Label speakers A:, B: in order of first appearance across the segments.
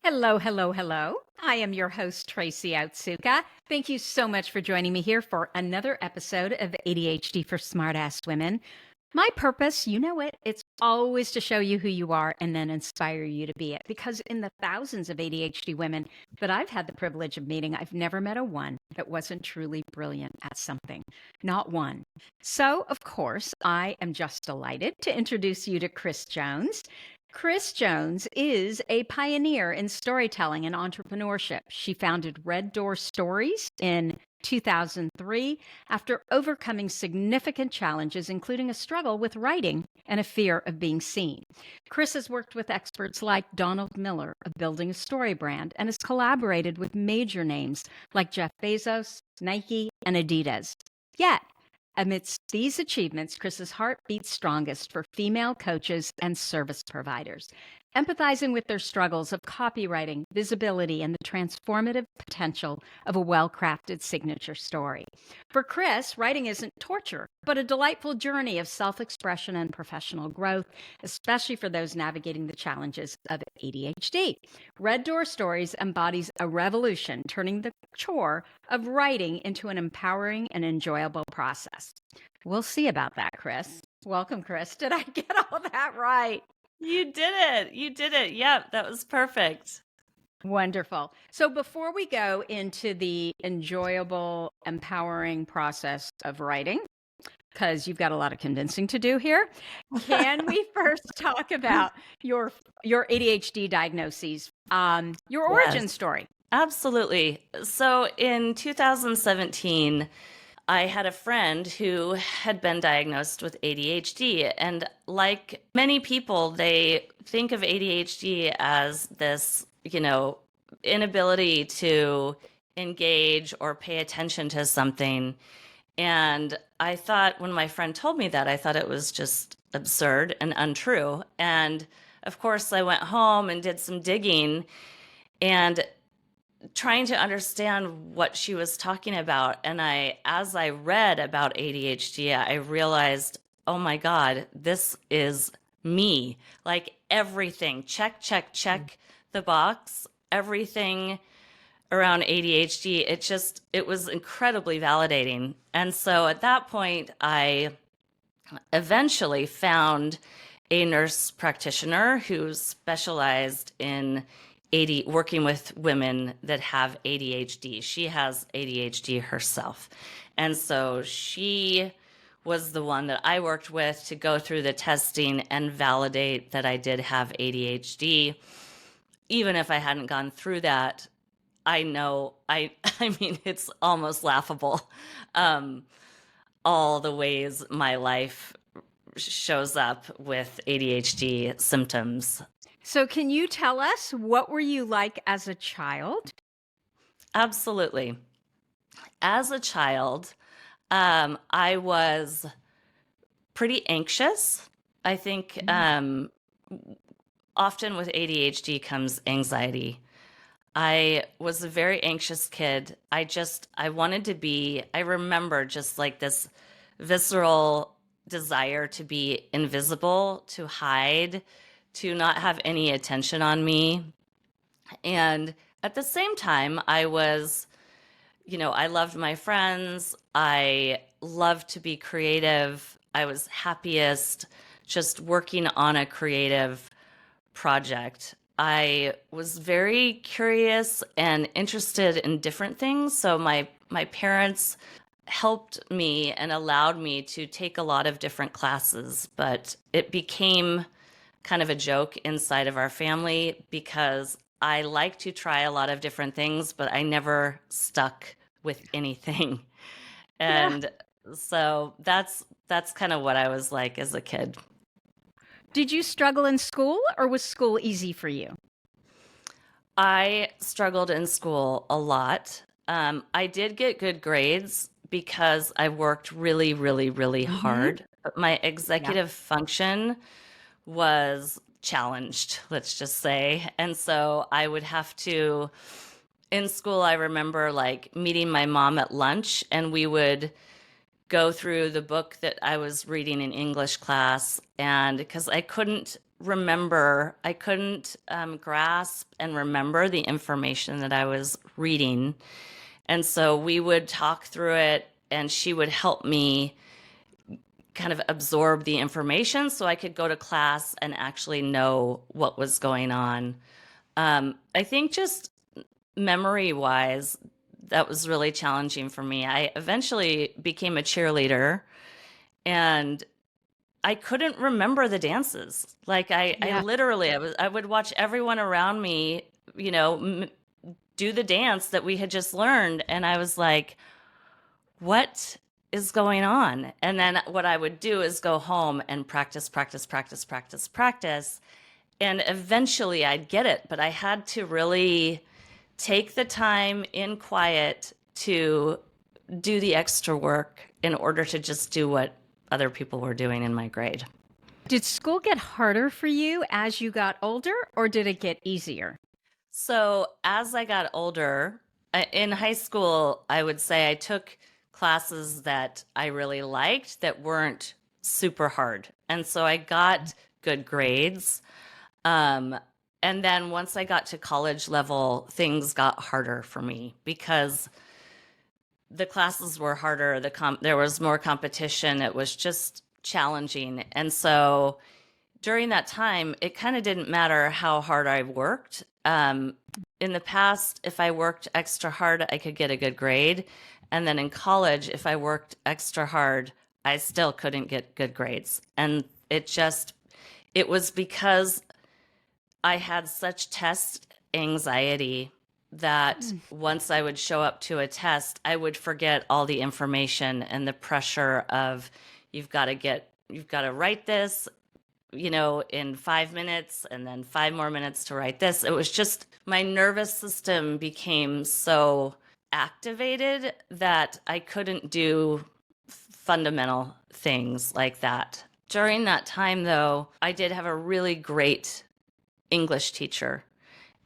A: Hello, hello, hello. I am your host, Tracy Outsuka. Thank you so much for joining me here for another episode of ADHD for Smartass Women. My purpose, you know it, it's always to show you who you are and then inspire you to be it. Because in the thousands of ADHD women that I've had the privilege of meeting, I've never met a one that wasn't truly brilliant at something. Not one. So, of course, I am just delighted to introduce you to Kris Jones. Kris Jones is a pioneer in storytelling and entrepreneurship. She founded Red Door Stories in 2003 after overcoming significant challenges, including a struggle with writing and a fear of being seen. Kris has worked with experts like Donald Miller of Building a StoryBrand and has collaborated with major names like Jeff Bezos, Nike, and Adidas. Yet, amidst these achievements, Kris's heart beats strongest for female coaches and service providers, empathizing with their struggles of copywriting, visibility, and the transformative potential of a well-crafted signature story. For Kris, writing isn't torture, but a delightful journey of self-expression and professional growth, especially for those navigating the challenges of ADHD. Red Door Stories embodies a revolution, turning the chore of writing into an empowering and enjoyable process. We'll see about that, Kris. Welcome, Kris. Did I get all that right?
B: You did it. You did it. Yep, that was perfect.
A: Wonderful. So before we go into the enjoyable, empowering process of writing, because you've got a lot of convincing to do here, can we first talk about your ADHD diagnoses, your origin
B: Yes,
A: story?
B: absolutely. So in 2017, I had a friend who had been diagnosed with ADHD. And like many people, they think of ADHD as this, inability to engage or pay attention to something. And I thought, when my friend told me that, I thought it was just absurd and untrue. And of course, I went home and did some digging and trying to understand what she was talking about. And as I read about ADHD, I realized, oh my God, this is me. Like everything, check, check, check the box, everything around ADHD. It was incredibly validating. And so at that point, I eventually found a nurse practitioner who specialized in working with women that have ADHD. She has ADHD herself. And so she was the one that I worked with to go through the testing and validate that I did have ADHD. Even if I hadn't gone through that, I know, I mean, it's almost laughable. All the ways my life shows up with ADHD symptoms.
A: So can you tell us, what were you like as a child?
B: Absolutely. As a child, I was pretty anxious. I think often with ADHD comes anxiety. I was a very anxious kid. I wanted to be, I remember just like this visceral desire to be invisible, to hide, to not have any attention on me. And at the same time, I was, I loved my friends. I loved to be creative. I was happiest just working on a creative project. I was very curious and interested in different things. So my parents helped me and allowed me to take a lot of different classes, but it became kind of a joke inside of our family because I like to try a lot of different things, but I never stuck with anything.
A: Yeah.
B: And so that's kind of what I was like as a kid.
A: Did you struggle in school, or was school easy for you?
B: I struggled in school a lot. I did get good grades because I worked really, really, really
A: Mm-hmm.
B: hard. But my
A: Yeah.
B: executive function was challenged, let's just say. And so I would have to, in school, I remember like meeting my mom at lunch, and we would go through the book that I was reading in English class. And because I couldn't remember, I couldn't grasp and remember the information that I was reading. And so we would talk through it, and she would help me kind of absorb the information so I could go to class and actually know what was going on. I think just memory wise, that was really challenging for me. I eventually became a cheerleader, and I couldn't remember the dances. Like I
A: Yeah.
B: literally, I would watch everyone around me, do the dance that we had just learned. And I was like, what is going on? And then what I would do is go home and practice, practice, practice, practice, practice. And eventually I'd get it, but I had to really take the time in quiet to do the extra work in order to just do what other people were doing in my grade.
A: Did school get harder for you as you got older, or did it get easier?
B: So as I got older, in high school, I would say I took classes that I really liked that weren't super hard. And so I got good grades. Um, and then once I got to college level, things got harder for me because the classes were harder. There was more competition. It was just challenging. And so during that time, it kind of didn't matter how hard I worked. In the past, if I worked extra hard, I could get a good grade. And then in college, if I worked extra hard, I still couldn't get good grades. And it was because I had such test anxiety that once I would show up to a test, I would forget all the information and the pressure of you've got to write this, in 5 minutes and then 5 more minutes to write this. It was just my nervous system became so activated that I couldn't do fundamental things like that. During that time, though, I did have a really great English teacher,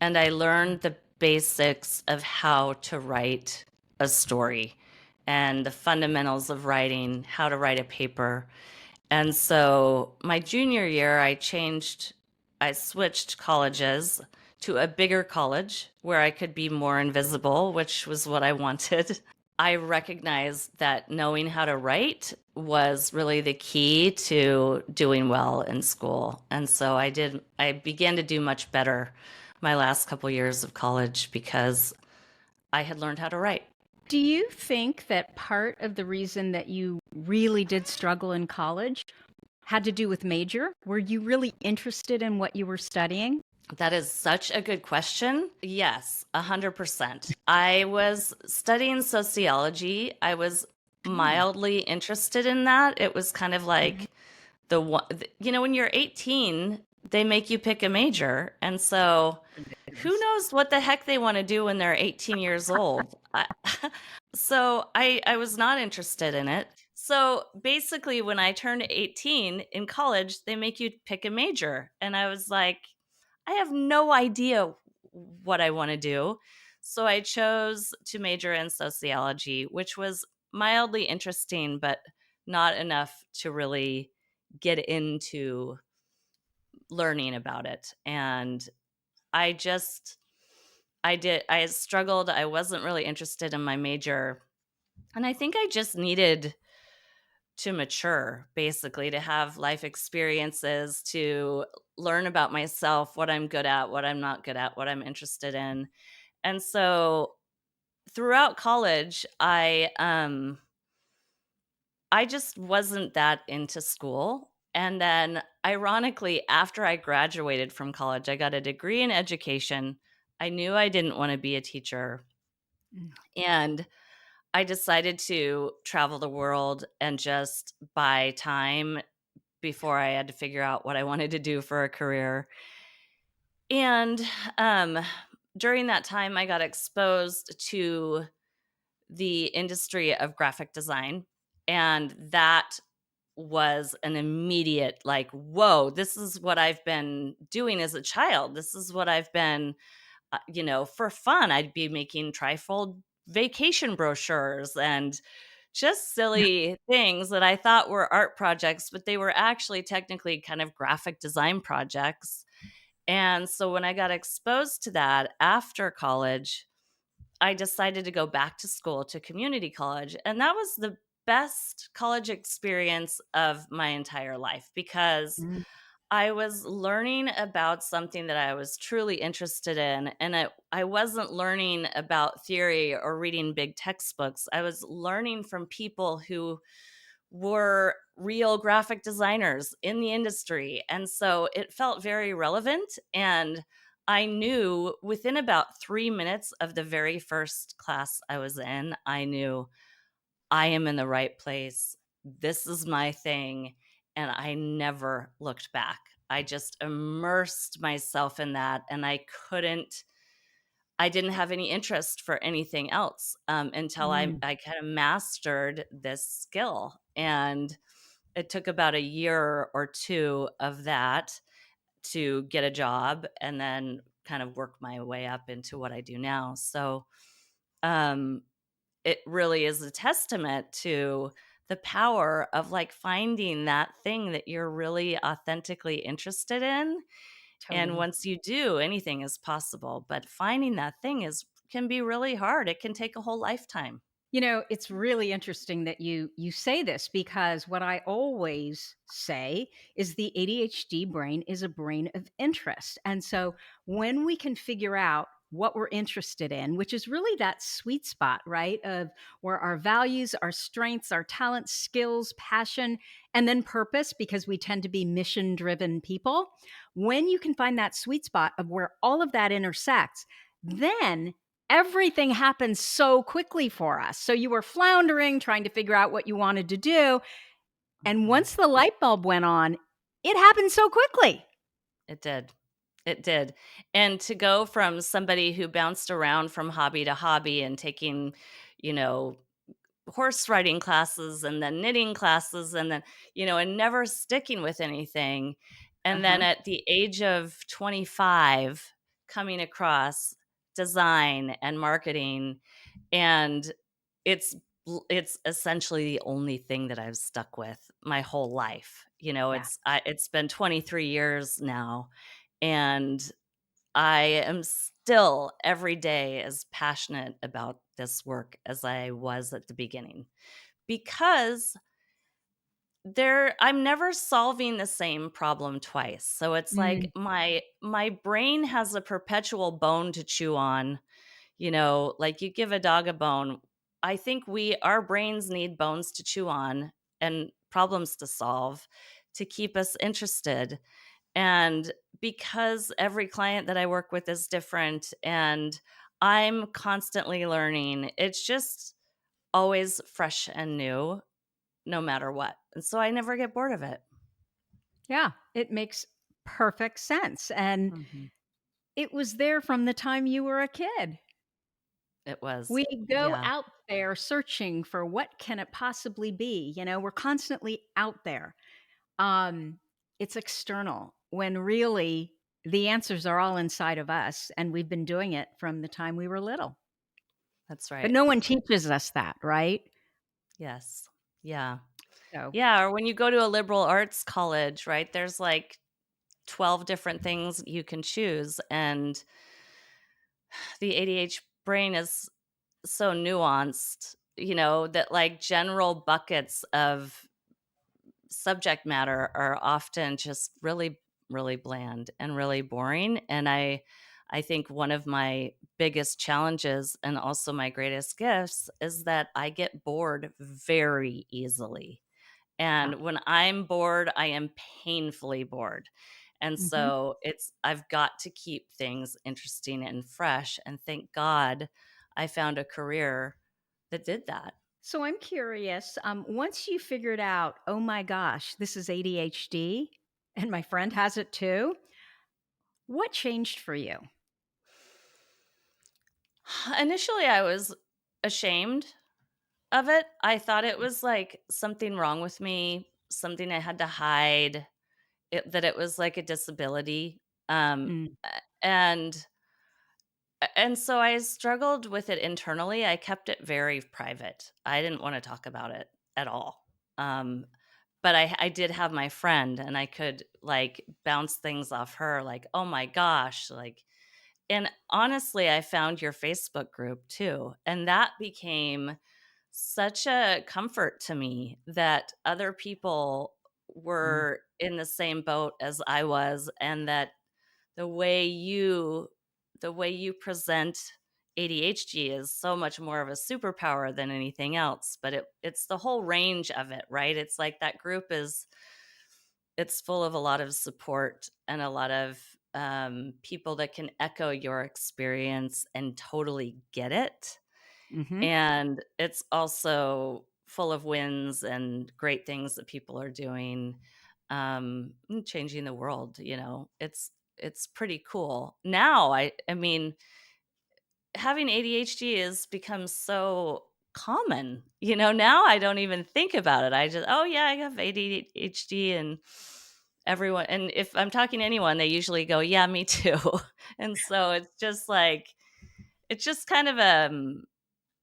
B: and I learned the basics of how to write a story and the fundamentals of writing, how to write a paper. And so my junior year, I switched colleges to a bigger college where I could be more invisible, which was what I wanted. I recognized that knowing how to write was really the key to doing well in school. And so I began to do much better my last couple years of college because I had learned how to write.
A: Do you think that part of the reason that you really did struggle in college had to do with major? Were you really interested in what you were studying?
B: That is such a good question. Yes, 100%. I was studying sociology. I was mildly interested in that. It was kind of like the one, when you're 18, they make you pick a major. And so who knows what the heck they want to do when they're 18 years old. So I was not interested in it. So basically, when I turned 18 in college, they make you pick a major. And I was like, I have no idea what I want to do. So I chose to major in sociology, which was mildly interesting, but not enough to really get into learning about it. And I just, I struggled. I wasn't really interested in my major. And I think I just needed to mature, basically, to have life experiences, to learn about myself, what I'm good at, what I'm not good at, what I'm interested in. And so throughout college, I just wasn't that into school. And then ironically, after I graduated from college, I got a degree in education. I knew I didn't want to be a teacher.
A: Mm.
B: And I decided to travel the world and just buy time before I had to figure out what I wanted to do for a career. And um, during that time, I got exposed to the industry of graphic design. And that was an immediate, like, whoa, this is what I've been doing as a child. This is what I've been, for fun. I'd be making trifold vacation brochures and just silly things that I thought were art projects, but they were actually technically kind of graphic design projects. And so when I got exposed to that after college, I decided to go back to school to community college. And that was the best college experience of my entire life because
A: Mm,
B: I was learning about something that I was truly interested in. And I wasn't learning about theory or reading big textbooks. I was learning from people who were real graphic designers in the industry. And so it felt very relevant. And I knew within about 3 minutes of the very first class I was in, I knew I am in the right place. This is my thing. And I never looked back. I just immersed myself in that. And I didn't have any interest for anything else until
A: mm,
B: I kind of mastered this skill. And it took about a year or two of that to get a job and then kind of work my way up into what I do now. So, um, it really is a testament to the power of like finding that thing that you're really authentically interested in. And
A: totally.
B: once you do, anything is possible. But finding that thing is can be really hard. It can take a whole lifetime.
A: It's really interesting that you say this because what I always say is the ADHD brain is a brain of interest. And so when we can figure out what we're interested in, which is really that sweet spot, right? Of where our values, our strengths, our talents, skills, passion, and then purpose, because we tend to be mission driven people. When you can find that sweet spot of where all of that intersects, then everything happens so quickly for us. So you were floundering, trying to figure out what you wanted to do. And
B: Mhm.
A: once the light bulb went on, it happened so quickly.
B: It did. It did. And to go from somebody who bounced around from hobby to hobby and taking, you know, horse riding classes and then knitting classes and then, and never sticking with anything.
A: Uh
B: And then
A: huh.
B: at the age of 25, coming across design and marketing, and it's it's essentially the only thing that I've stuck with my whole life.
A: Yeah.
B: It's been 23 years now, and I am still every day as passionate about this work as I was at the beginning because I'm never solving the same problem twice. So it's like
A: Mm,
B: my brain has a perpetual bone to chew on, like you give a dog a bone. I think our brains need bones to chew on and problems to solve to keep us interested. And because every client that I work with is different and I'm constantly learning, it's just always fresh and new no matter what. And so I never get bored of it.
A: yeah. It makes perfect sense. And
B: Mhm.
A: it was there from the time you were a kid.
B: It was.
A: We go
B: Yeah,
A: out there searching for what can it possibly be. We're constantly out there. Um, it's external when really the answers are all inside of us, and we've been doing it from the time we were little.
B: that's
A: But
B: right.
A: no one teaches us that, right?
B: Yes. Yeah.
A: So,
B: Yeah, or when you go to a liberal arts college, right? There's like 12 different things you can choose, and the ADH brain is so nuanced, that like general buckets of subject matter are often just really really bland and really boring. And I think one of my biggest challenges and also my greatest gifts is that I get bored very easily.
A: yeah.
B: And when I'm bored, I am painfully bored. And
A: Mhm.
B: so I've got to keep things interesting and fresh. And thank God I found a career that did that.
A: So I'm curious, once you figured out, "Oh my gosh, this is ADHD, and my friend has it too," what changed for you?
B: Initially, I was ashamed of it. I thought it was like something wrong with me, something I had to hide, that it was like a disability. Um,
A: Mm,
B: and And so I struggled with it internally. I kept it very private. I didn't want to talk about it at all. Um, but I did have my friend, and I could like bounce things off her, like, oh my gosh, like, and honestly, I found your Facebook group too. And that became such a comfort to me that other people
A: Mm.
B: were in the same boat as I was, and that the way you the way you present ADHD is so much more of a superpower than anything else, but it's the whole range of it, right? It's like that group is it's full of a lot of support and a lot of people that can echo your experience and totally get it.
A: Hmm.
B: And it's also full of wins and great things that people are doing, and changing the world. It's pretty cool. Now, I mean, having ADHD has become so common. Now I don't even think about it. I just, oh yeah, I have ADHD, and everyone, and if I'm talking to anyone, they usually go, yeah, me too. And so it's just kind of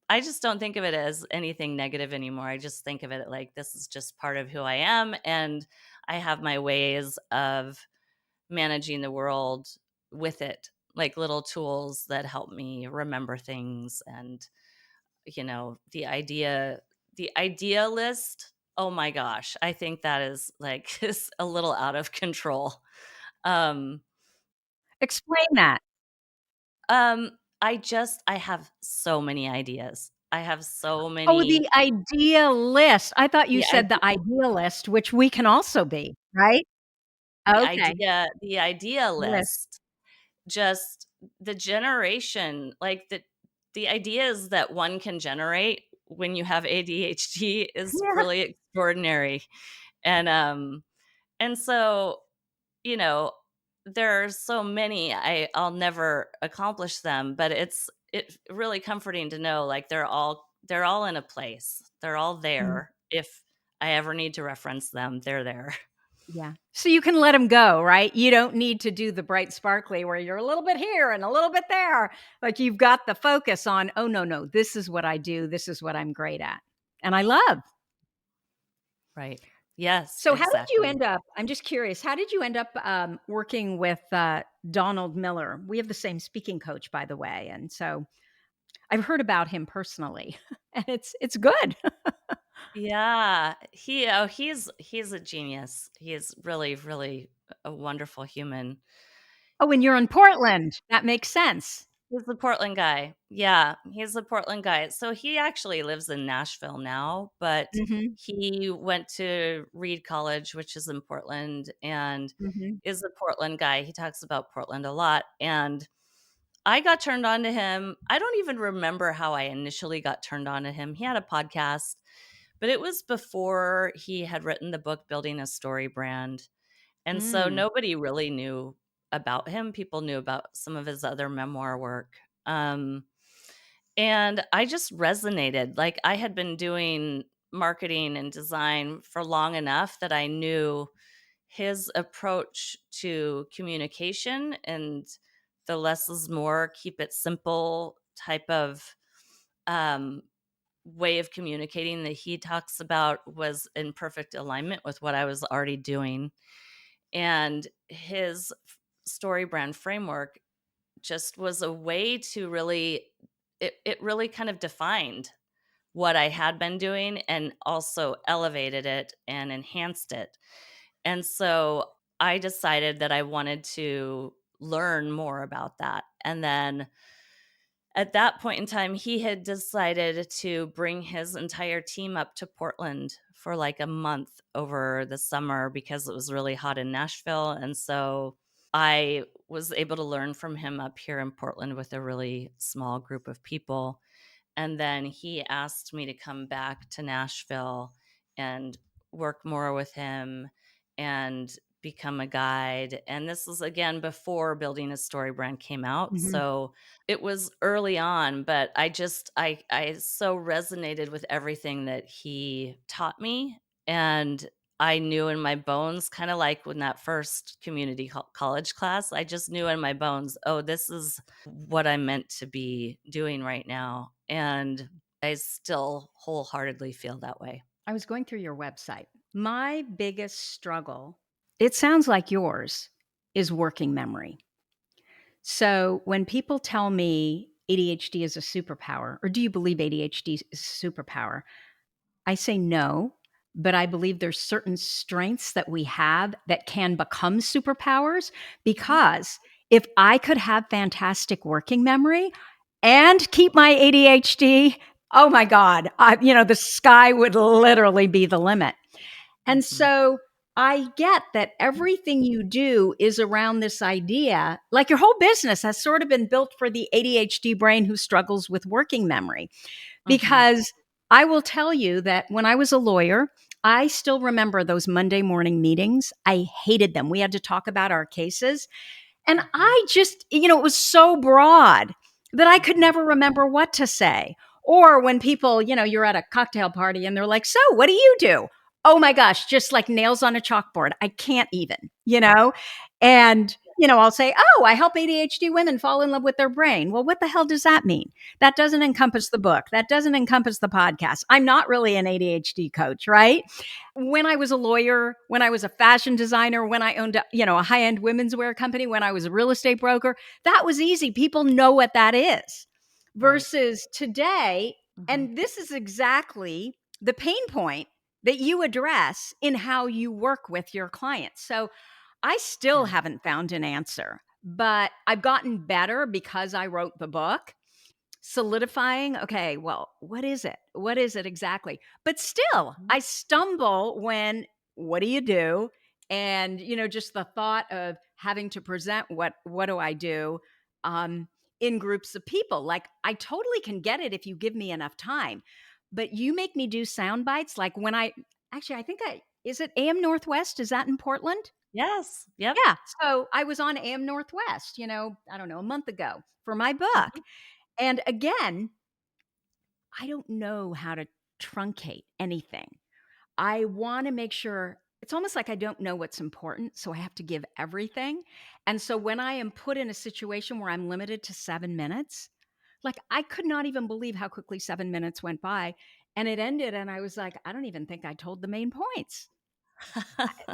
B: I just don't think of it as anything negative anymore. I just think of it like this is just part of who I am, and I have my ways of managing the world with it, like little tools that help me remember things. And the idea list, oh my gosh, I think that is like is a little out of control. um
A: Explain that.
B: I have so many ideas. I have so
A: Oh,
B: many.
A: the idea list. I thought you
B: the
A: said the idealist, which we can also be, right? Okay.
B: the idea
A: List.
B: list, just the generation, like the ideas that one can generate when you have ADHD is
A: Yeah.
B: really extraordinary. And so, you know, there are so many, I'll never accomplish them, but it's really comforting to know like they're all in a place. They're all
A: Mm,
B: there. If I ever need to reference them, they're there.
A: yeah. So you can let them go, right? You don't need to do the bright sparkly where you're a little bit here and a little bit there. Like you've got the focus on, oh no, no, this is what I do. This is what I'm great at. And I love.
B: Right. Yes,
A: So how did you
B: exactly.
A: end up? I'm just curious. How did you end up working with Donald Miller? We have the same speaking coach, by the way, and so I've heard about him personally, and it's good.
B: Yeah, he's a genius. He is really, really a wonderful human.
A: Oh, and you're in Portland. That makes sense.
B: He's the Portland guy. Yeah, he's the Portland guy. So he actually lives in Nashville now, but
A: Mhm,
B: he went to Reed College, which is in Portland, and
A: mhm.
B: is a Portland guy. He talks about Portland a lot. And I got turned on to him. I don't even remember how I initially got turned on to him. He had a podcast, but it was before he had written the book Building a Story Brand. And so
A: Mm,
B: nobody really knew about him. People knew about some of his other memoir work. Um, and I just resonated. Like I had been doing marketing and design for long enough that I knew his approach to communication and the less is more, keep it simple type of um, way of communicating that he talks about was in perfect alignment with what I was already doing. And his story brand framework just was a way to really, it really kind of defined what I had been doing and also elevated it and enhanced it. And so I decided that I wanted to learn more about that. And then at that point in time, he had decided to bring his entire team up to Portland for like a month over the summer because it was really hot in Nashville. And so I was able to learn from him up here in Portland with a really small group of people. And then he asked me to come back to Nashville and work more with him and become a guide. And this was again before Building a Story Brand came out.
A: mhm.
B: So it was early on, but I so resonated with everything that he taught me. And I knew in my bones, kind of like when that first community college class, I just knew in my bones, oh, this is what I'm meant to be doing right now. And I still wholeheartedly feel that way.
A: I was going through your website. My biggest struggle, it sounds like yours, is working memory. So when people tell me ADHD is a superpower, or do you believe ADHD is a superpower? I say no, but I believe there's certain strengths that we have that can become superpowers,
B: Mhm.
A: because if I could have fantastic working memory and keep my ADHD, oh my God, the sky would literally be the limit. And
B: Mhm.
A: so I get that everything you do is around this idea, like your whole business has sort of been built for the ADHD brain who struggles with working memory.
B: Mhm.
A: Because I will tell you that when I was a lawyer, I still remember those Monday morning meetings. I hated them. We had to talk about our cases. And
B: Mhm.
A: I just, it was so broad that I could
B: Mhm.
A: never remember what to say. Or when people, you're at a cocktail party and they're like, "So, what do you do?" Oh my gosh, just like nails on a chalkboard. I can't even. And, I'll say, "Oh, I help ADHD women fall in love with their brain." Well, what the hell does that mean? That doesn't encompass the book. That doesn't encompass the podcast. I'm not really an ADHD coach, right? When I was a lawyer, when I was a fashion designer, when I owned, a high-end women's wear company, when I was a real estate broker, that was easy. People know what that is.
B: Right.
A: Versus today,
B: Mhm.
A: and this is exactly the pain point that you address in how you work with your clients. So I still
B: Yeah.
A: haven't found an answer, but I've gotten better because I wrote the book, solidifying, okay, well, what is it exactly? But still
B: Mhm.
A: I stumble when, what do you do? And just the thought of having to present what do I do, um in groups of people, like, I totally can get it if you give me enough time, but you make me do sound bites, like when I actually, I think I is it AM Northwest, is that in Portland?
B: Yes. Yep.
A: Yeah, so I was on AM Northwest, I don't know, a month ago for my book.
B: Mhm.
A: And again, I don't know how to truncate anything. I want to make sure, it's almost like I don't know what's important, so I have to give everything. And so when I am put in a situation where I'm limited to 7 minutes, like, I could not even believe how quickly 7 minutes went by. And it ended, and I was like, I don't even think I told the main points.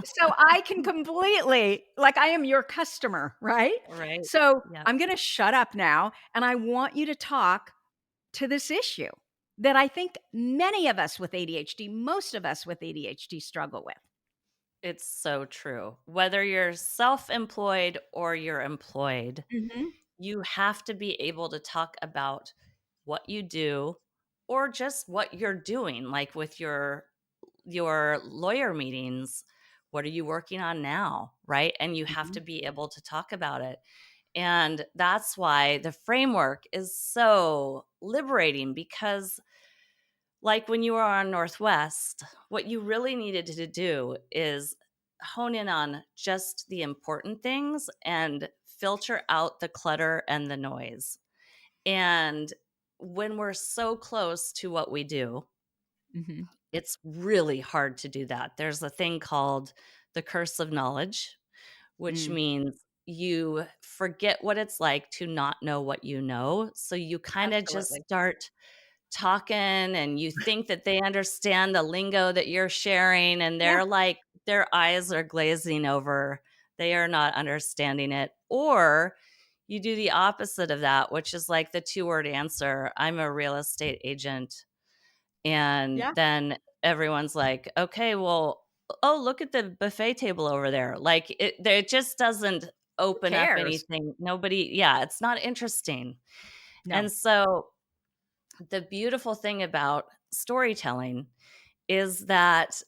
A: So I can completely, like, I am your customer, right?
B: Right.
A: So
B: Yeah.
A: I'm going to shut up now, and I want you to talk to this issue that I think many of us with ADHD, most of us with ADHD struggle with.
B: It's so true. Whether you're self-employed or you're employed,
A: Mhm.
B: you have to be able to talk about what you do or just what you're doing, like with your lawyer meetings. What are you working on now, right? And you have to
A: Mhm.
B: be able to talk about it. And that's why the framework is so liberating, because like when you were on Northwest, what you really needed to do is hone in on just the important things and filter out the clutter and the noise. And when we're so close to what we do,
A: Mhm.
B: it's really hard to do that. There's a thing called the curse of knowledge, which
A: Mm,
B: means you forget what it's like to not know what you know. So you kind of just
A: absolutely.
B: start talking and you think that they understand the lingo that you're sharing, and
A: Yeah.
B: they're like, their eyes are glazing over. They are not understanding it. Or you do the opposite of that, which is like the two-word answer: I'm a real estate agent. And
A: Yeah.
B: then everyone's like, okay, well, oh, look at the buffet table over there. Like it just doesn't
A: Who
B: open up
A: cares?
B: anything. Nobody, yeah, it's not interesting.
A: No.
B: And so the beautiful thing about storytelling is that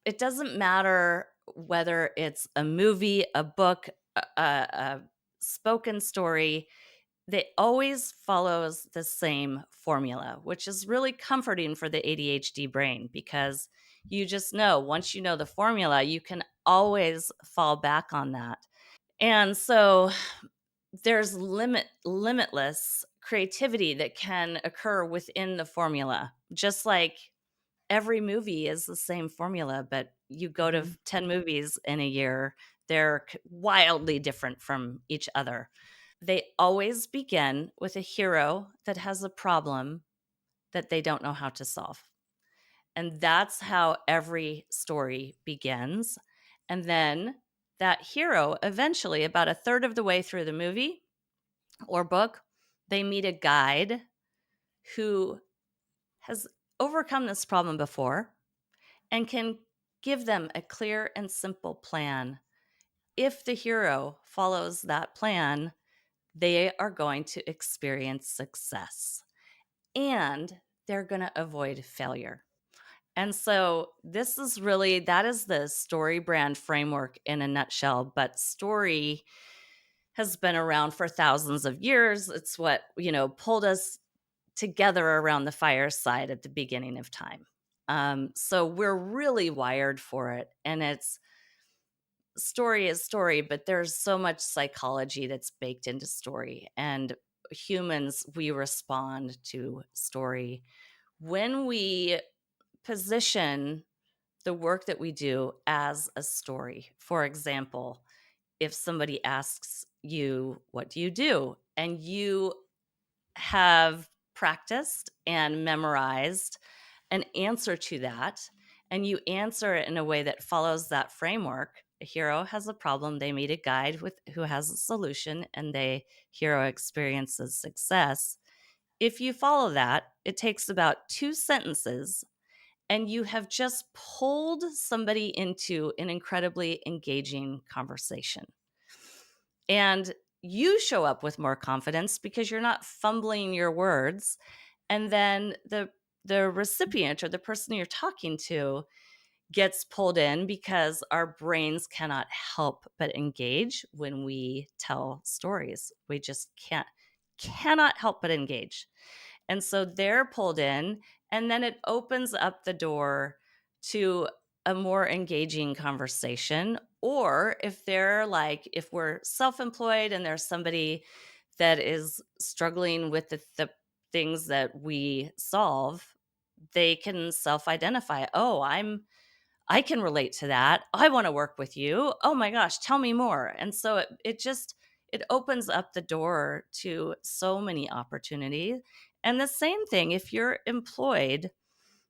B: it doesn't matter whether it's a movie, a book, a spoken story, they always follows the same formula, which is really comforting for the ADHD brain, because you just know, once you know the formula, you can always fall back on that. And so there's limitless creativity that can occur within the formula. Just like every movie is the same formula, but you go to 10 movies in a year, they're wildly different from each other. They always begin with a hero that has a problem that they don't know how to solve. And that's how every story begins. And then that hero, eventually, about a third of the way through the movie or book, they meet a guide who has overcome this problem before and can give them a clear and simple plan. If the hero follows that plan, they are going to experience success and they're going to avoid failure. And so this is really, that is the StoryBrand framework in a nutshell. But story has been around for thousands of years. It's what, pulled us together around the fireside at the beginning of time. So we're really wired for it. And it's story is story, but there's so much psychology that's baked into story. And humans, we respond to story. When we position the work that we do as a story, for example, if somebody asks you, what do you do? And you have practiced and memorized an answer to that, and you answer it in a way that follows that framework. A hero has a problem, they meet a guide with who has a solution, and the hero experiences success. If you follow that, it takes about 2 sentences, and you have just pulled somebody into an incredibly engaging conversation. And you show up with more confidence because you're not fumbling your words. And then the recipient or the person you're talking to gets pulled in because our brains cannot help but engage when we tell stories. We just cannot help but engage. And so they're pulled in, and then it opens up the door to a more engaging conversation. Or if they're like, if we're self employed and there's somebody that is struggling with the things that we solve, they can self identify. Oh, I can relate to that. I want to work with you. Oh my gosh, tell me more. And so it opens up the door to so many opportunities. And the same thing, if you're employed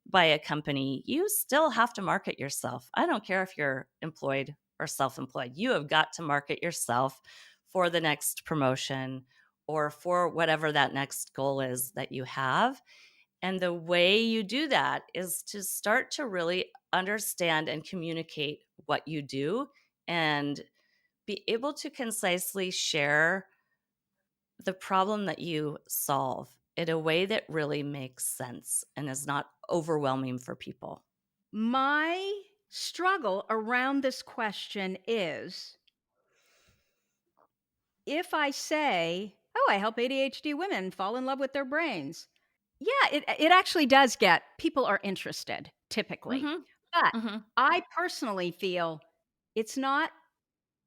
B: by a company, you still have to market yourself. I don't care if you're employed or self-employed. You have got to market yourself for the next promotion or for whatever that next goal is that you have. And the way you do that is to start to really understand and communicate what you do and be able to concisely share the problem that you solve in a way that really makes sense and is not overwhelming for people.
A: My struggle around this question is if I say, oh, I help ADHD women fall in love with their brains. Yeah, it actually does get people are interested typically.
B: Mhm.
A: But
B: Mhm.
A: I personally feel it's not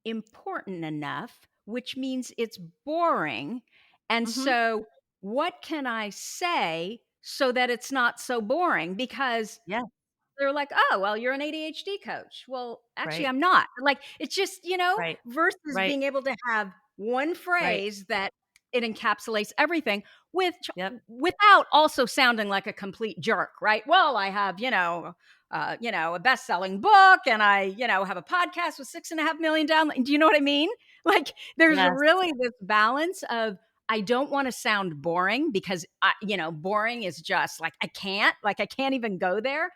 A: important enough, which means it's boring. And
B: Mhm.
A: so, what can I say so that it's not so boring? Because
B: Yeah,
A: they're like, "Oh, well, you're an ADHD coach." Well, actually,
B: right.
A: I'm not. Like, it's just,
B: Right.
A: versus
B: Right.
A: being able to have one
B: Right.
A: phrase that it encapsulates everything with
B: Yep.
A: without also sounding like a complete jerk, right? Well, I have, a best-selling book and I, have a podcast with 6.5 million downloads. Do you know what I mean? Like, there's
B: Yes.
A: really this balance of I don't want to sound boring because boring is just like I can't even go there,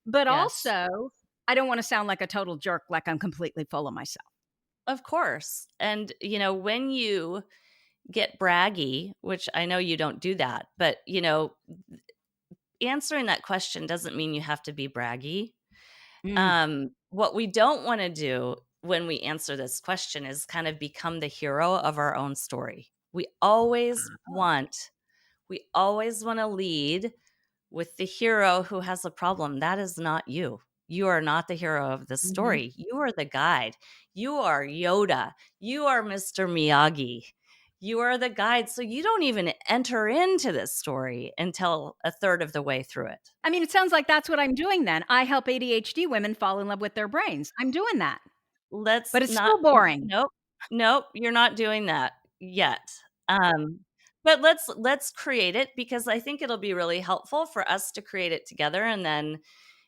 A: but
B: Yes.
A: also, I don't wanna sound like a total jerk, like I'm completely full of myself.
B: Of course. And when you get braggy, which I know you don't do that, but answering that question doesn't mean you have to be braggy.
A: Mm.
B: What we don't want to do when we answer this question is kind of become the hero of our own story. We always want to lead with the hero who has a problem. That is not you. You are not the hero of the
A: Mhm.
B: story. You are the guide. You are Yoda. You are Mr. Miyagi. You are the guide. So you don't even enter into this story until a third of the way through it.
A: I mean, it sounds like that's what I'm doing then. I help ADHD women fall in love with their brains. I'm doing that,
B: Let's
A: but it's
B: not
A: still boring.
B: nope, nope, you're not doing that yet. Um, but let's create it because I think it'll be really helpful for us to create it together, and then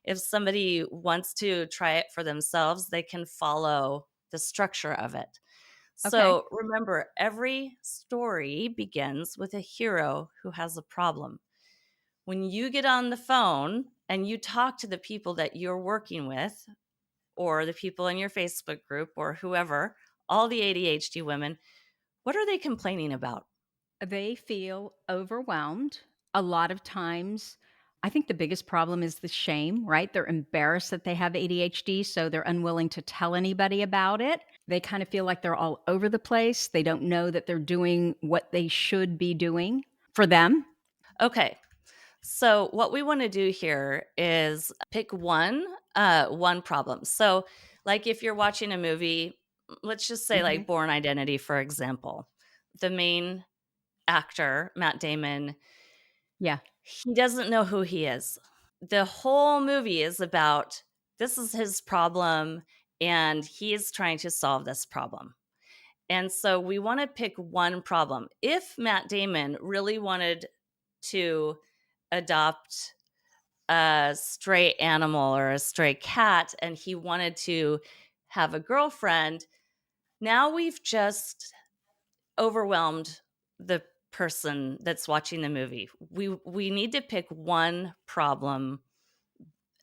B: if somebody wants to try it for themselves, they can follow the structure of it.
A: Okay.
B: So remember, every story begins with a hero who has a problem. When you get on the phone and you talk to the people that you're working with, or the people in your Facebook group, or whoever, all the ADHD women, what are they complaining about?
A: They feel overwhelmed. A lot of times, I think the biggest problem is the shame, right? They're embarrassed that they have ADHD, so they're unwilling to tell anybody about it. They kind of feel like they're all over the place. They don't know that they're doing what they should be doing for them.
B: Okay, so what we want to do here is pick one problem. So, like if you're watching a movie, let's just say
A: Mhm.
B: like Born Identity, for example, the main actor, Matt Damon,
A: Yeah.
B: he doesn't know who he is. The whole movie is about this is his problem and he is trying to solve this problem. And so we want to pick one problem. If Matt Damon really wanted to adopt a stray animal or a stray cat and he wanted to have a girlfriend, now we've just overwhelmed the person that's watching the movie. We need to pick one problem,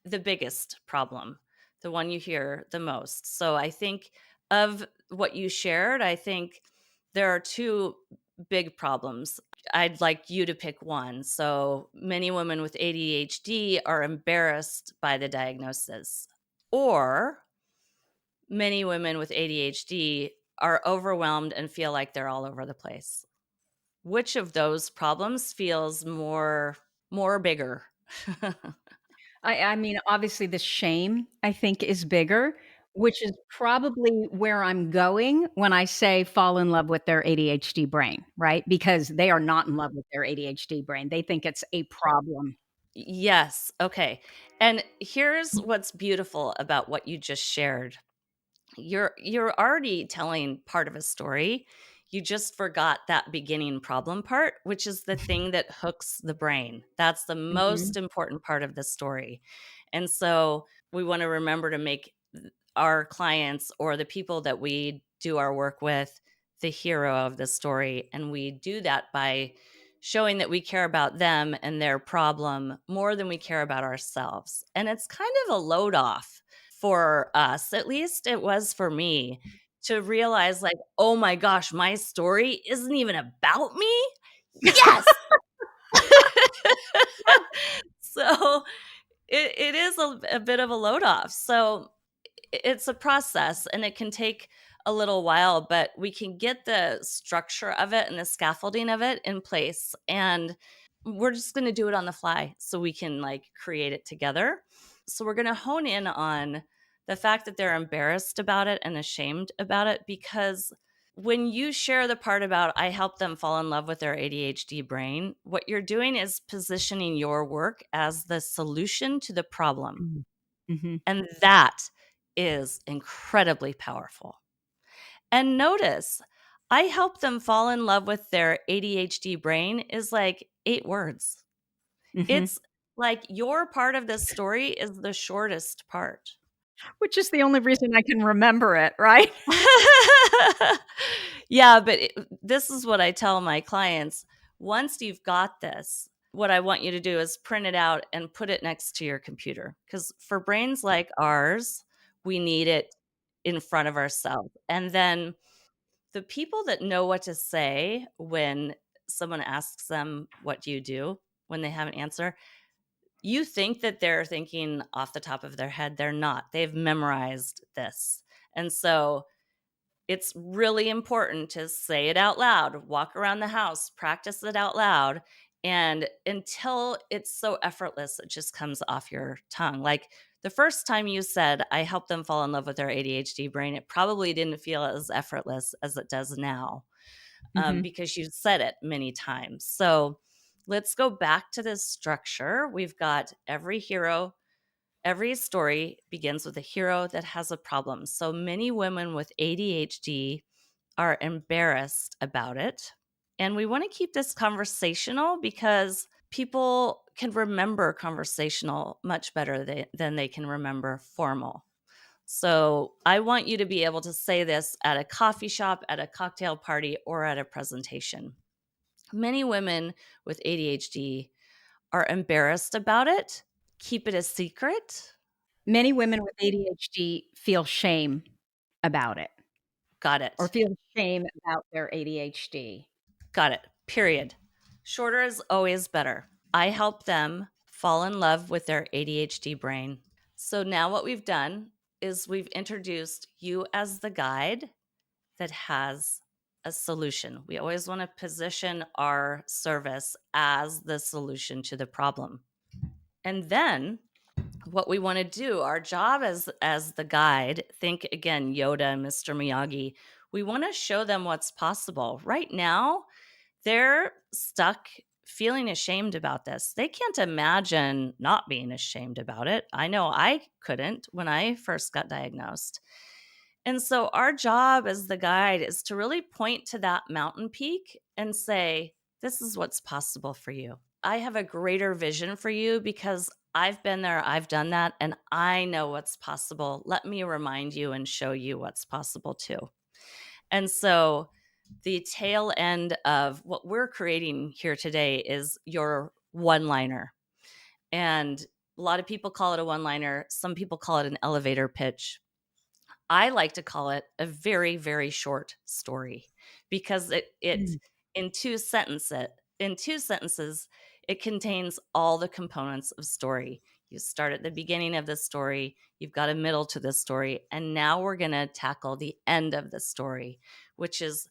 B: the biggest problem, the one you hear the most. So I think of what you shared, I think there are two big problems. I'd like you to pick one. So many women with ADHD are embarrassed by the diagnosis, or many women with ADHD are overwhelmed and feel like they're all over the place. Which of those problems feels more bigger?
A: I mean, obviously, the shame, I think, is bigger, which is probably where I'm going when I say fall in love with their ADHD brain, right? Because they are not in love with their ADHD brain. They think it's a problem.
B: Yes. Okay. And here's what's beautiful about what you just shared. You're already telling part of a story. You just forgot that beginning problem part, which is the thing that hooks the brain. That's the most
A: Mhm.
B: important part of the story. And so we want to remember to make our clients or the people that we do our work with the hero of the story. And we do that by showing that we care about them and their problem more than we care about ourselves. And it's kind of a load off for us, at least it was for me, to realize like, oh my gosh, my story isn't even about me. Yes. So it is a bit of a load off. So it's a process and it can take a little while, but we can get the structure of it and the scaffolding of it in place. And we're just going to do it on the fly so we can like create it together. So we're going to hone in on the fact that they're embarrassed about it and ashamed about it, because when you share the part about I help them fall in love with their ADHD brain, what you're doing is positioning your work as the solution to the problem.
A: Mhm. Mhm.
B: And that is incredibly powerful. And notice, I help them fall in love with their ADHD brain is like 8 words.
A: Mhm.
B: It's like your part of this story is the shortest part.
A: Which is the only reason I can remember it, right?
B: Yeah, but this is what I tell my clients. Once you've got this, what I want you to do is print it out and put it next to your computer. Because for brains like ours, we need it in front of ourselves. And then the people that know what to say when someone asks them, what do you do? When they have an answer, you think that they're thinking off the top of their head. They're not. They've memorized this. And so it's really important to say it out loud, walk around the house, practice it out loud. And until it's so effortless, it just comes off your tongue. Like the first time you said, I help them fall in love with their ADHD brain, it probably didn't feel as effortless as it does now. because you said it many times. So let's go back to this structure. We've got every story begins with a hero that has a problem. So many women with ADHD are embarrassed about it. And we want to keep this conversational because people can remember conversational much better than they can remember formal. So I want you to be able to say this at a coffee shop, at a cocktail party, or at a presentation. Many women with ADHD are embarrassed about it. Keep it a secret.
A: Many women with ADHD feel shame about it
B: Got
A: or
B: it.
A: feel shame about their ADHD.
B: Got it. Period. Shorter is always better. I help them fall in love with their ADHD brain. So now what we've done is we've introduced you as the guide that has a solution. We always want to position our service as the solution to the problem. And then what we want to do, our job as the guide, think again, Yoda and Mr. Miyagi, we want to show them what's possible. Right now, they're stuck feeling ashamed about this. They can't imagine not being ashamed about it. I know I couldn't when I first got diagnosed. And so our job as the guide is to really point to that mountain peak and say, this is what's possible for you. I have a greater vision for you because I've been there, I've done that, and I know what's possible. Let me remind you and show you what's possible too. And so the tail end of what we're creating here today is your one-liner. And a lot of people call it a one-liner. Some people call it an elevator pitch. I like to call it a very, very short story because it
A: Mm.
B: in two sentences, it contains all the components of story. You start at the beginning of the story, you've got a middle to the story, and now we're going to tackle the end of the story, which is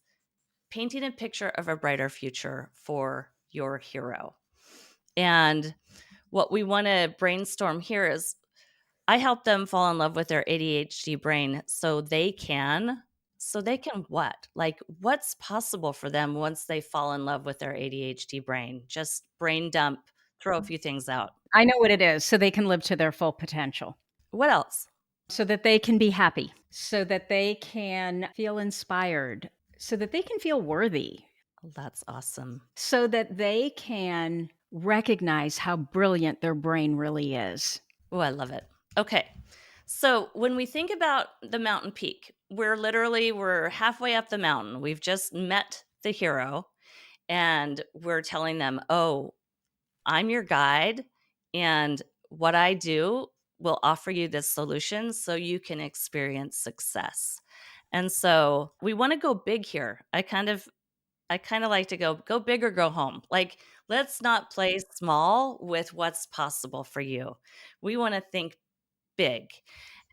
B: painting a picture of a brighter future for your hero. And what we want to brainstorm here is I help them fall in love with their ADHD brain so they can what? Like what's possible for them once they fall in love with their ADHD brain? Just brain dump, throw a few things out.
A: I know what it is, so they can live to their full potential,
B: What else?
A: so that they can be happy, so that they can feel inspired, so that they can feel worthy,
B: That's awesome.
A: so that they can recognize how brilliant their brain really is.
B: Oh, I love it. Okay. So when we think about the mountain peak, we're halfway up the mountain. We've just met the hero and we're telling them, "Oh, I'm your guide, and what I do will offer you this solution so you can experience success." And so we want to go big here. I kind of like to go big or go home. Like, let's not play small with what's possible for you. We want to think big.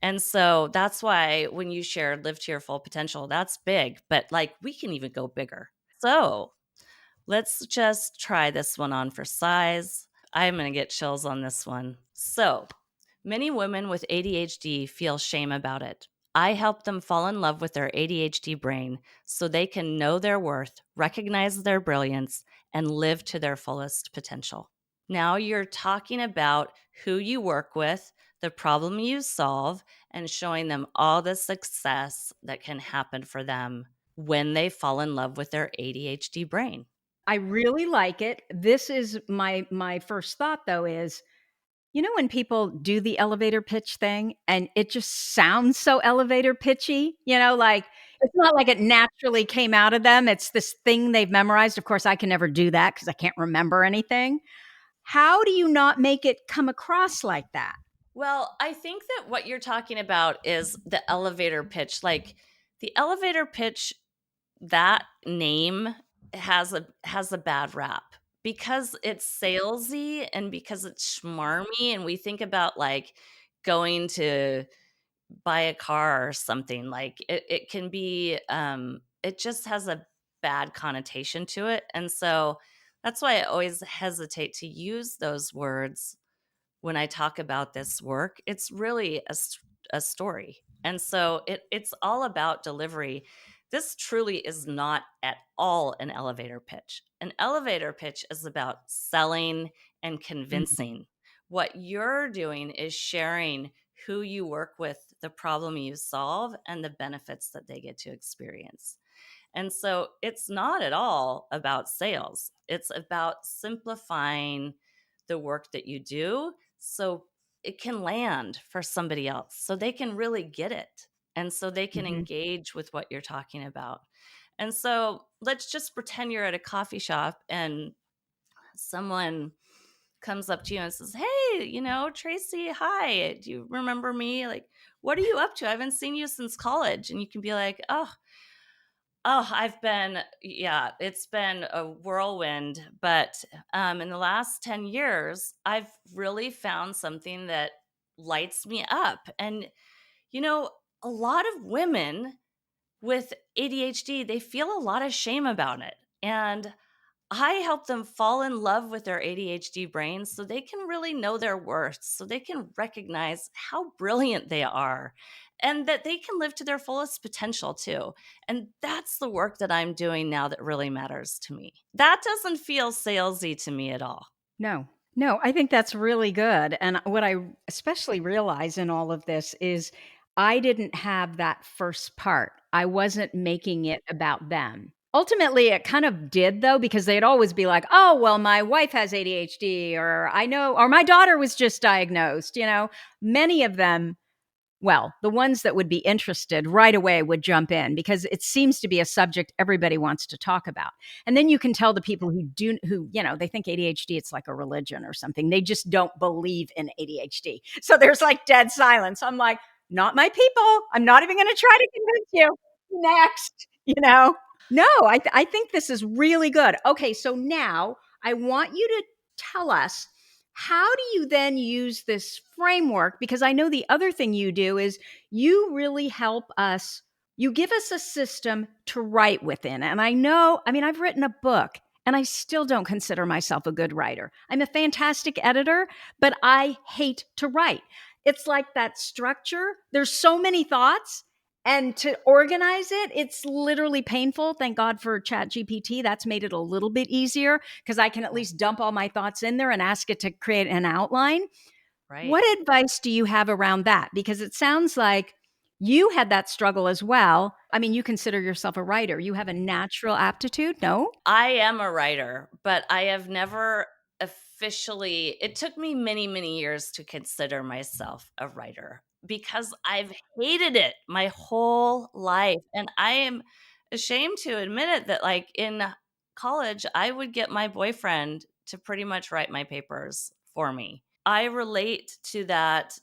B: And so that's why when you shared live to your full potential, that's big, but like we can even go bigger. So let's just try this one on for size. I'm going to get chills on this one. So, many women with ADHD feel shame about it. I help them fall in love with their ADHD brain so they can know their worth, recognize their brilliance, and live to their fullest potential. Now you're talking about who you work with, the problem you solve, and showing them all the success that can happen for them when they fall in love with their ADHD brain.
A: I really like it. This is my first thought though is, you know, when people do the elevator pitch thing and it just sounds so elevator pitchy, like it's not like it naturally came out of them. It's this thing they've memorized. Of course, I can never do that because I can't remember anything. How do you not make it come across like that?
B: Well, I think that what you're talking about is the elevator pitch. Like the elevator pitch, that name has a bad rap because it's salesy and because it's schmarmy, and we think about like going to buy a car or something. Like it can be it just has a bad connotation to it. And so that's why I always hesitate to use those words when I talk about this work. It's really a story. And so it's all about delivery. This truly is not at all an elevator pitch. An elevator pitch is about selling and
A: Mm.
B: convincing. What you're doing is sharing who you work with, the problem you solve, and the benefits that they get to experience. And so it's not at all about sales. It's about simplifying the work that you do so it can land for somebody else, so they can really get it. And so they can
A: Mhm.
B: engage with what you're talking about. And so let's just pretend you're at a coffee shop and someone comes up to you and says, "Hey, Tracy, hi. Do you remember me? Like, what are you up to? I haven't seen you since college." And you can be like, yeah, it's been a whirlwind, but in the last 10 years, I've really found something that lights me up. And, you know, a lot of women with ADHD, they feel a lot of shame about it. And I help them fall in love with their ADHD brain so they can really know their worth, so they can recognize how brilliant they are and that they can live to their fullest potential too. And that's the work that I'm doing now that really matters to me. That doesn't feel salesy to me at all.
A: No. No, I think that's really good, and what I especially realize in all of this is I didn't have that first part. I wasn't making it about them. Ultimately, it kind of did though, because they'd always be like, "Oh, well, my wife has ADHD," or "I know," or "My daughter was just diagnosed," Many of them, well, the ones that would be interested right away would jump in because it seems to be a subject everybody wants to talk about. And then you can tell the people they think ADHD, it's like a religion or something. They just don't believe in ADHD. So there's like dead silence. I'm like, not my people. I'm not even going to try to convince you. Next. No, I think this is really good. Okay, so now I want you to tell us, how do you then use this framework? Because I know the other thing you do is you really help us, you give us a system to write within. And I've written a book and I still don't consider myself a good writer. I'm a fantastic editor, but I hate to write. It's like that structure. There's so many thoughts, and to organize it, it's literally painful. Thank God for Chat GPT. That's made it a little bit easier because I can at least dump all my thoughts in there and ask it to create an outline.
B: Right.
A: What advice do you have around that? Because it sounds like you had that struggle as well. I mean, you consider yourself a writer. You have a natural aptitude, no?
B: I am a writer, but I have never officially, it took me many, many years to consider myself a writer because I've hated it my whole life. And I am ashamed to admit it that, like, in college, I would get my boyfriend to pretty much write my papers for me. I relate to that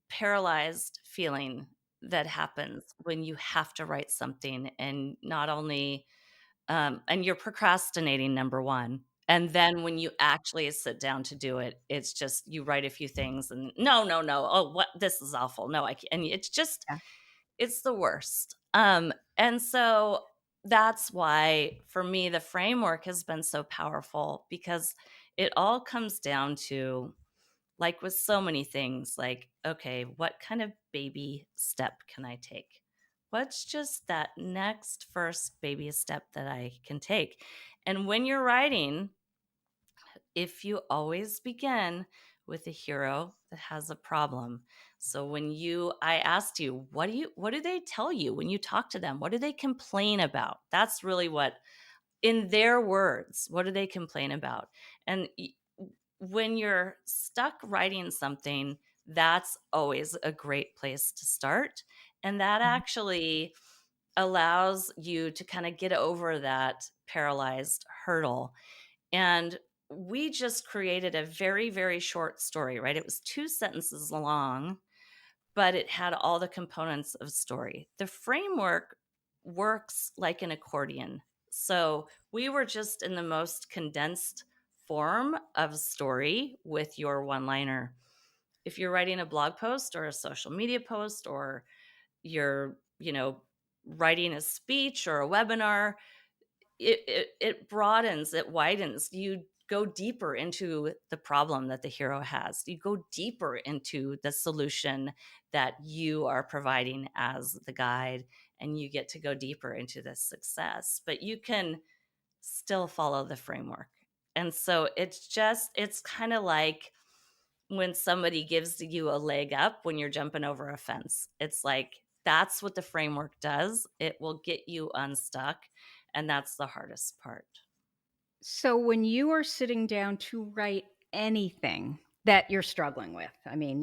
B: paralyzed feeling that happens when you have to write something and not only and you're procrastinating, number one. And then when you actually sit down to do it, it's just you write a few things and no, no, no. Oh, what? This is awful. No, I can't. And it's just,
A: Yeah.
B: it's the worst. And so that's why for me, the framework has been so powerful because it all comes down to, like with so many things, like, okay, what kind of baby step can I take? What's just that next first baby step that I can take? And when you're writing, if you always begin with a hero that has a problem. So I asked you, what do they tell you when you talk to them? What do they complain about? That's really what, in their words, what do they complain about? And when you're stuck writing something, that's always a great place to start. And that
A: Mhm.
B: actually allows you to kind of get over that paralyzed hurdle. And we just created a very, very short story, right? It was 2 sentences long, but it had all the components of story. The framework works like an accordion. So we were just in the most condensed form of story with your one liner. If you're writing a blog post or a social media post, or you're, writing a speech or a webinar, it broadens, it widens. You go deeper into the problem that the hero has. You go deeper into the solution that you are providing as the guide. and you get to go deeper into this success, but you can still follow the framework. And so it's kind of like when somebody gives you a leg up when you're jumping over a fence. It's like, that's what the framework does. It will get you unstuck. And that's the hardest part.
A: So when you are sitting down to write anything that you're struggling with, I mean,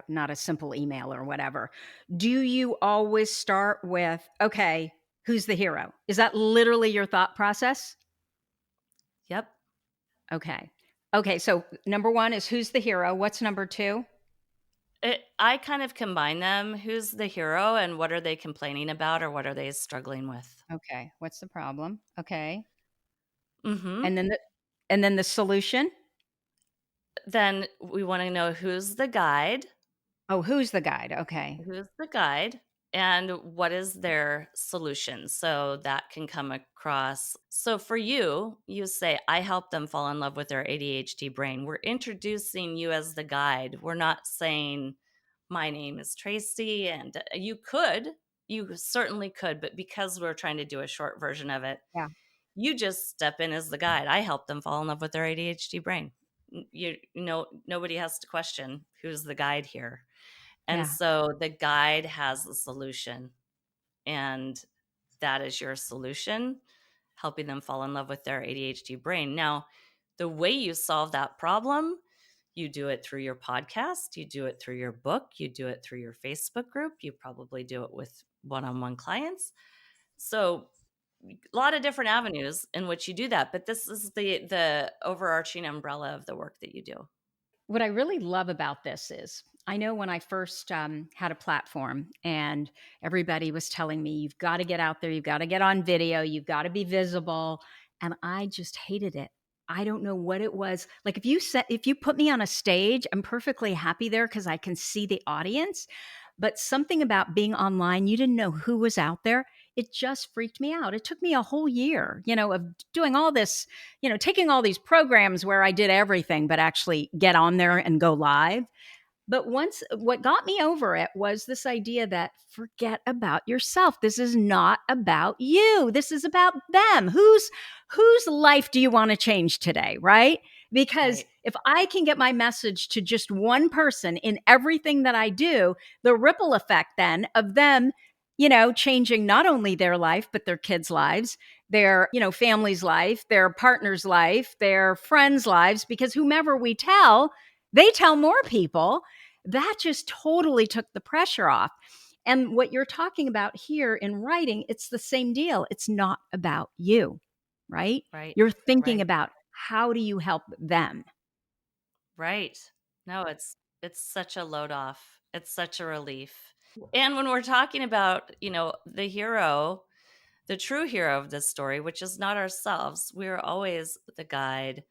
A: not a simple email or whatever, do you always start with, okay, who's the hero? Is that literally your thought process?
B: Yep.
A: Okay. Okay, so number 1 is who's the hero? What's number 2?
B: I kind of combine them. Who's the hero and what are they complaining about or what are they struggling with?
A: Okay, what's the problem? Okay.
B: Mm-hmm.
A: And then the solution?
B: Then we want to know who's the guide.
A: Oh, who's the guide? Okay.
B: Who's the guide and what is their solution? So that can come across. So for you, you say, I help them fall in love with their ADHD brain. We're introducing you as the guide. We're not saying, my name is Tracy. And you certainly could, but because we're trying to do a short version of it,
A: Yeah.
B: you just step in as the guide. I help them fall in love with their ADHD brain. Nobody has to question who's the guide here. And
A: Yeah.
B: so the guide has the solution, and that is your solution, helping them fall in love with their ADHD brain. Now, the way you solve that problem, you do it through your podcast, you do it through your book, you do it through your Facebook group, you probably do it with one-on-one clients. So a lot of different avenues in which you do that, but this is the overarching umbrella of the work that you do.
A: What I really love about this is I know when I first had a platform and everybody was telling me, you've got to get out there, you've got to get on video, you've got to be visible. And I just hated it. I don't know what it was. Like if you put me on a stage, I'm perfectly happy there because I can see the audience. But something about being online, you didn't know who was out there. It just freaked me out. It took me a whole year, of doing all this, taking all these programs where I did everything, but actually get on there and go live. But what got me over it was this idea that forget about yourself. This is not about you. This is about them. Whose life do you want to change today, right? Because
B: Right.
A: if I can get my message to just one person in everything that I do, the ripple effect then of them, changing not only their life, but their kids' lives, their, family's life, their partner's life, their friends' lives, because whomever we tell, they tell more people. That just totally took the pressure off. And what you're talking about here in writing, it's the same deal. It's not about you, right?
B: Right.
A: You're thinking
B: Right.
A: about how do you help them?
B: Right. No, it's such a load off. It's such a relief. And when we're talking about, the hero, the true hero of this story, which is not ourselves, we're always the guide.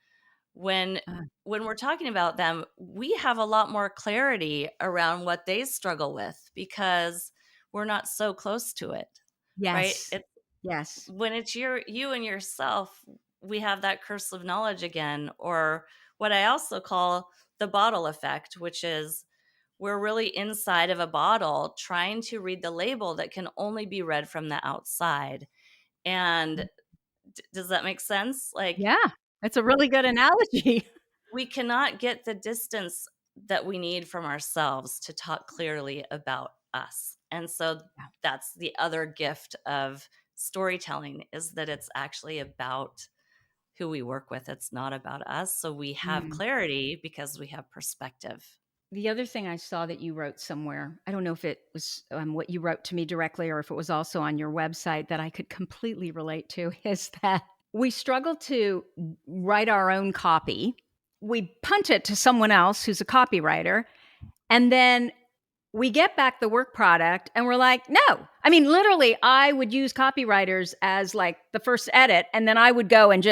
B: When
A: Uh,
B: when we're talking about them, we have a lot more clarity around what they struggle with because we're not so close to it, right?
A: yes. Yes.
B: When it's you and yourself, we have that curse of knowledge again, or what I also call the bottle effect, which is we're really inside of a bottle trying to read the label that can only be read from the outside. And does that make sense? Like,
A: Yeah. That's a really good analogy.
B: we cannot get the distance that we need from ourselves to talk clearly about us. And so that's the other gift of storytelling, is that it's actually about who we work with. It's not about us. So we have
A: Mm.
B: clarity because we have perspective.
A: The other thing I saw that you wrote somewhere, I don't know if it was what you wrote to me directly or if it was also on your website that I could completely relate to, is that we struggle to write our own copy. We punt it to someone else who's a copywriter. And then we get back the work product and we're like, no. I mean, literally, I would use copywriters as like the first edit. And then I would go and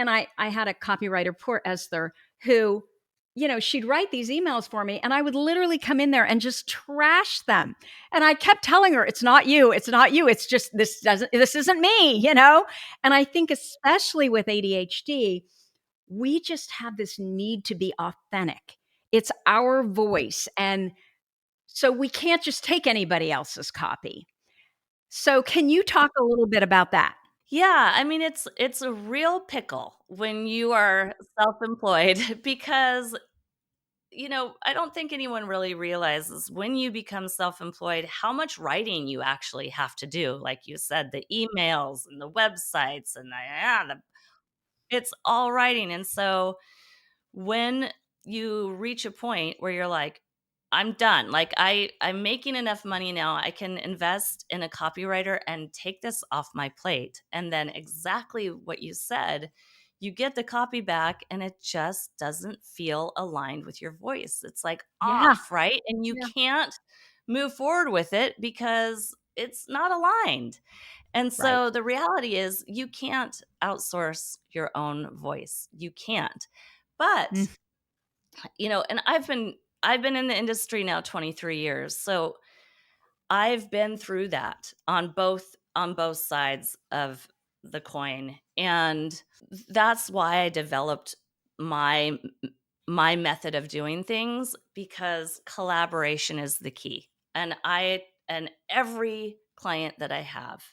A: I had a copywriter, poor Esther, who, she'd write these emails for me and I would literally come in there and just trash them. And I kept telling her, it's not you. It's not you. It's just, this isn't me. And I think especially with ADHD, we just have this need to be authentic. It's our voice. And so we can't just take anybody else's copy. So can you talk a little bit about that?
B: Yeah, I mean, it's a real pickle when you are self-employed because, I don't think anyone really realizes when you become self-employed how much writing you actually have to do. Like you said, the emails and the websites and it's all writing. And so when you reach a point where you're like, I'm done. Like I'm making enough money now. I can invest in a copywriter and take this off my plate. And then exactly what you said, you get the copy back and it just doesn't feel aligned with your voice. It's like
A: Yeah.
B: off, right? And you
A: Yeah.
B: can't move forward with it because it's not aligned. And
A: Right.
B: so the reality is you can't outsource your own voice. You can't. But,
A: Mm,
B: and I've been in the industry now 23 years. So I've been through that on both sides of the coin. And that's why I developed my my method of doing things, because collaboration is the key. And every client that I have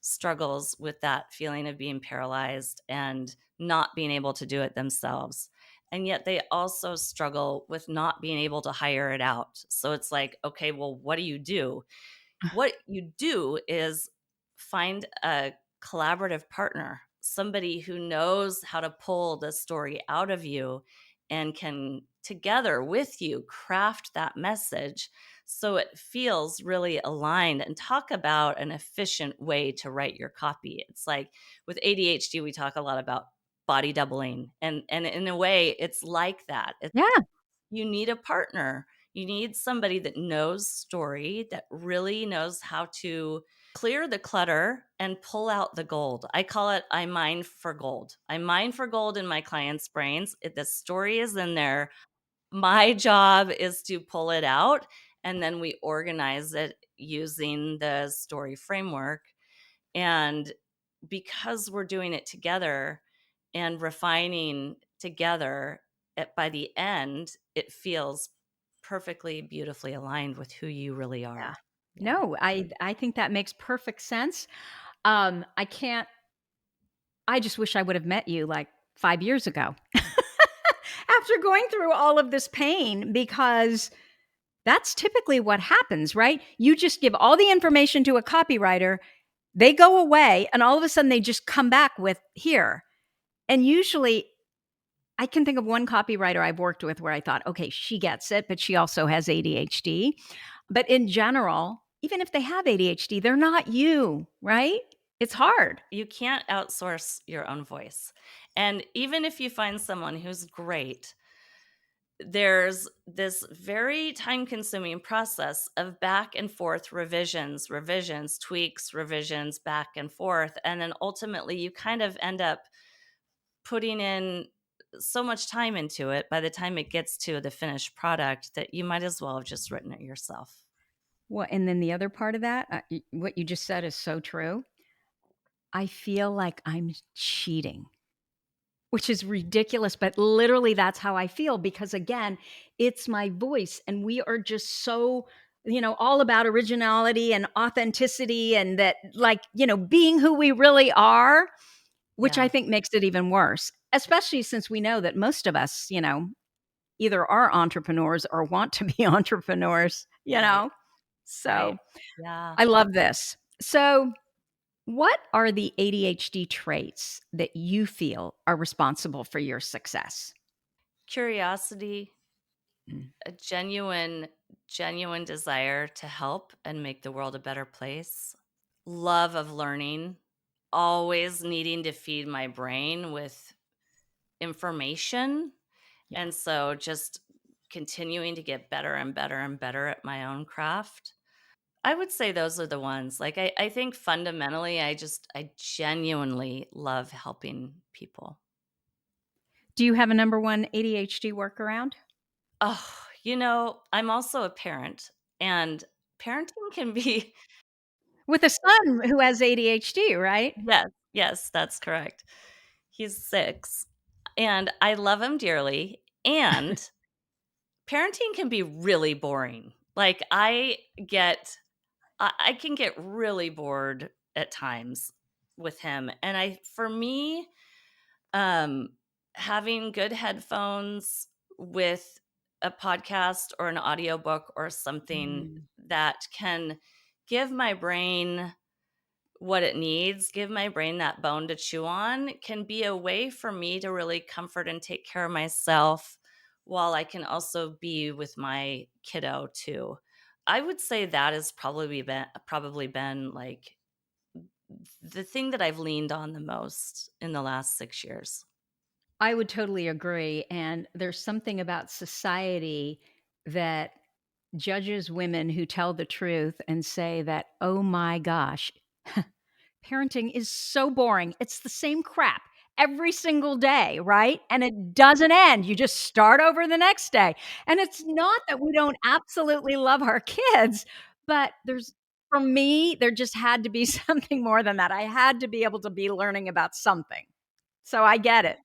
B: struggles with that feeling of being paralyzed and not being able to do it themselves. And yet they also struggle with not being able to hire it out. So it's like, okay, well, what do you do? What you do is find a collaborative partner, somebody who knows how to pull the story out of you and can together with you craft that message so it feels really aligned, and talk about an efficient way to write your copy. It's like with ADHD, we talk a lot about body doubling, and in a way it's like that.
A: yeah.
B: You need a partner. You need somebody that knows story, that really knows how to clear the clutter and pull out the gold. I call it I mine for gold. I mine for gold in my clients' brains. If the story is in there, my job is to pull it out, and then we organize it using the story framework. And because we're doing it together and refining together, by the end, it feels perfectly, beautifully aligned with who you really
A: Yeah.
B: are. Yeah.
A: No, I think that makes perfect sense. I can't I just wish I would have met you like 5 years ago after going through all of this pain, because that's typically what happens, right? You just give all the information to a copywriter, they go away, and all of a sudden they just come back with here. And usually I can think of one copywriter I've worked with where I thought, okay, she gets it, but she also has ADHD. But in general, even if they have ADHD, they're not you, right? It's hard.
B: You can't outsource your own voice. And even if you find someone who's great, there's this very time consuming process of back and forth revisions, tweaks, revisions, back and forth. And then ultimately, you kind of end up putting in so much time into it by the time it gets to the finished product that you might as well have just written it yourself.
A: Well, and then the other part of that, what you just said is so true. I feel like I'm cheating, which is ridiculous, but literally that's how I feel, because again, it's my voice and we are just so, all about originality and authenticity, and that, like, being who we really are, which I
B: Yeah,
A: think makes it even worse, especially since we know that most of us, either are entrepreneurs or want to be entrepreneurs.
B: right,
A: So
B: right. Yeah.
A: I love this. So, what are the ADHD traits that you feel are responsible for your success?
B: Curiosity,
A: Mm,
B: a genuine desire to help and make the world a better place. Love of learning, always needing to feed my brain with information.
A: yeah.
B: And so just continuing to get better and better and better at my own craft. I would say those are the ones. Like I think fundamentally I genuinely love helping people.
A: Do you have a number one ADHD workaround?
B: Oh, I'm also a parent, and parenting can be
A: With a son who has ADHD, right?
B: yes, yes, that's correct. He's 6 and I love him dearly, and parenting can be really boring. Like I get I can get really bored at times with him. And for me, um, having good headphones with a podcast or an audiobook or something
A: Mm.
B: that can give my brain what it needs, give my brain that bone to chew on, can be a way for me to really comfort and take care of myself while I can also be with my kiddo too. I would say that has probably been like the thing that I've leaned on the most in the last 6 years.
A: I would totally agree. And there's something about society that judges women who tell the truth and say that, oh my gosh, parenting is so boring. It's the same crap every single day, right? And it doesn't end. You just start over the next day. And it's not that we don't absolutely love our kids, but for me, there just had to be something more than that. I had to be able to be learning about something. So I get it.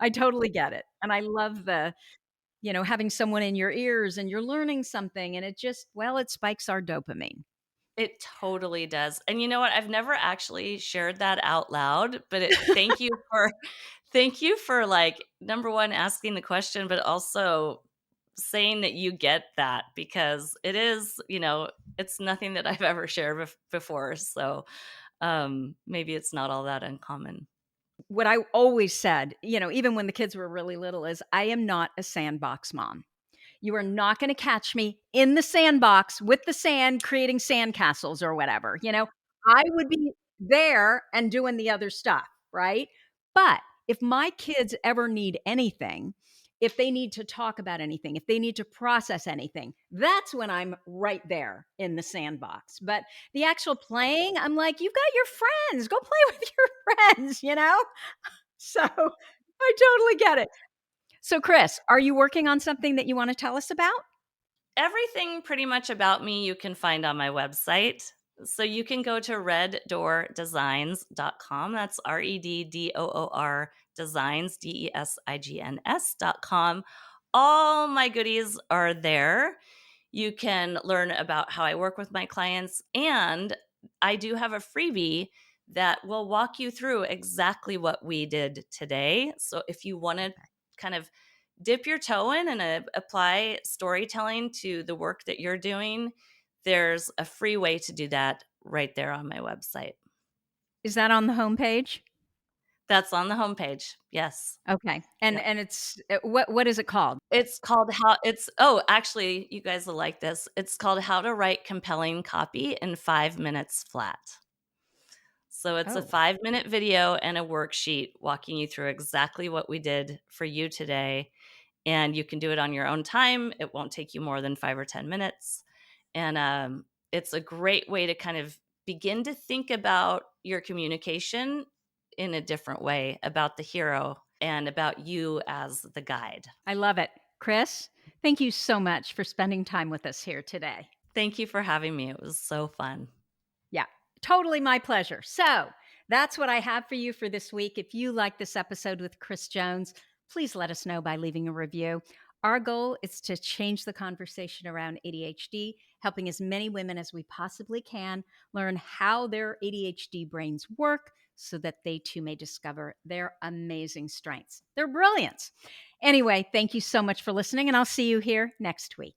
A: I totally get it. And I love having someone in your ears and you're learning something and it spikes our dopamine.
B: It totally does. And you know what? I've never actually shared that out loud, but thank you for thank you for like number one asking the question, but also saying that you get that because it is, it's nothing that I've ever shared before. So maybe it's not all that uncommon.
A: What I always said, even when the kids were really little, is I am not a sandbox mom. You are not going to catch me in the sandbox with the sand creating sandcastles or whatever. I would be there and doing the other stuff, right? But if my kids ever need anything, if they need to talk about anything, if they need to process anything, that's when I'm right there in the sandbox. But the actual playing, I'm like, you've got your friends, go play with your friends. So I totally get it. So, Kris, are you working on something that you want to tell us about?
B: Everything pretty much about me you can find on my website. So you can go to reddoordesigns.com. That's REDDOOR designs, DESIGNS.com. All my goodies are there. You can learn about how I work with my clients. And I do have a freebie that will walk you through exactly what we did today. So if you want to kind of dip your toe in and apply storytelling to the work that you're doing, there's a free way to do that right there on my website.
A: Is that on the homepage?
B: That's on the homepage. Yes.
A: Okay. And
B: Yep.
A: and it's what is it called?
B: It's called how it's oh, actually, you guys will like this. It's called How to Write Compelling Copy in 5 minutes flat. So it's a
A: Oh,
B: 5-minute video and a worksheet walking you through exactly what we did for you today. And you can do it on your own time. It won't take you more than 5 or 10 minutes. And it's a great way to kind of begin to think about your communication in a different way about the hero and about you as the guide.
A: I love it. Kris, thank you so much for spending time with us here today.
B: Thank you for having me. It was so fun.
A: Yeah, totally my pleasure. So that's what I have for you for this week. If you like this episode with Kris Jones, please let us know by leaving a review. Our goal is to change the conversation around ADHD, helping as many women as we possibly can learn how their ADHD brains work so that they too may discover their amazing strengths, their brilliance. Anyway, thank you so much for listening, and I'll see you here next week.